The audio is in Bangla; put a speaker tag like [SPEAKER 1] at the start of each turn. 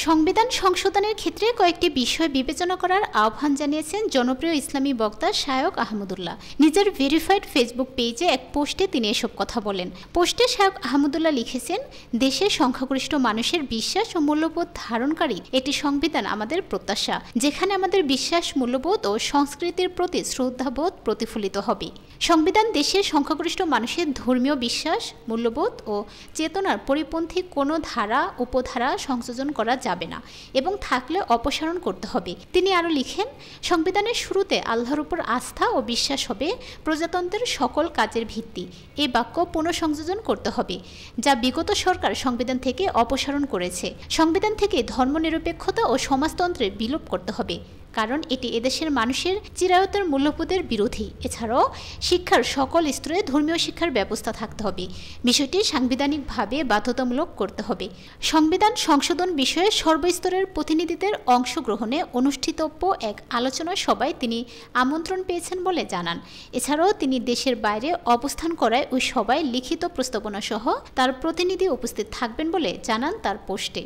[SPEAKER 1] সংবিধান সংশোধনের ক্ষেত্রে কয়েকটি বিষয় বিবেচনা করার আহ্বান জানিয়েছেন জনপ্রিয় ইসলামী বক্তা শায়খ আহমদুল্লাহ। নিজের ভেরিফাইড ফেসবুক পেজে এক পোস্টে তিনি এসব কথা বলেন। পোস্টে শায়খ আহমদুল্লাহ লিখেছেন, দেশের সংখ্যাগরিষ্ঠ মানুষের বিশ্বাস ও মূল্যবোধ ধারণকারী একটি সংবিধান আমাদের প্রত্যাশা, যেখানে আমাদের বিশ্বাস, মূল্যবোধ ও সংস্কৃতির প্রতি শ্রদ্ধাবোধ প্রতিফলিত হবে। সংবিধান দেশের সংখ্যাগরিষ্ঠ মানুষের ধর্মীয় বিশ্বাস, মূল্যবোধ ও চেতনার পরিপন্থী কোনো ধারা, উপধারা সংযোজন করা যাবে না এবং থাকলে অপসারণ করতে হবে। তিনি আরও লিখেন, সংবিধানের শুরুতে আল্লাহর উপর আস্থা ও বিশ্বাস হবে প্রজাতন্ত্রের সকল কাজের ভিত্তি। এই বাক্য পুনঃসংযোজন করতে হবে, যা বিগত সরকার সংবিধান থেকে অপসারণ করেছে। সংবিধান থেকে ধর্মনিরপেক্ষতা ও সমাজতন্ত্রের বিলোপ করতে হবে, কারণ এটি এদেশের মানুষের চিরায়তের মূল্যবোধের বিরোধী। এছাড়াও শিক্ষার সকল স্তরে ধর্মীয় শিক্ষার ব্যবস্থা থাকতে হবে। বিষয়টি সাংবিধানিকভাবে বাধ্যতামূলক করতে হবে। সংবিধান সংশোধন বিষয়ে সর্বস্তরের প্রতিনিধিদের অংশগ্রহণে অনুষ্ঠিতব্য এক আলোচনা সভায় তিনি আমন্ত্রণ পেয়েছেন বলে জানান। এছাড়াও তিনি দেশের বাইরে অবস্থান করায় ওই সভায় লিখিত প্রস্তাবনা সহ তার প্রতিনিধি উপস্থিত থাকবেন বলে জানান তার পোস্টে।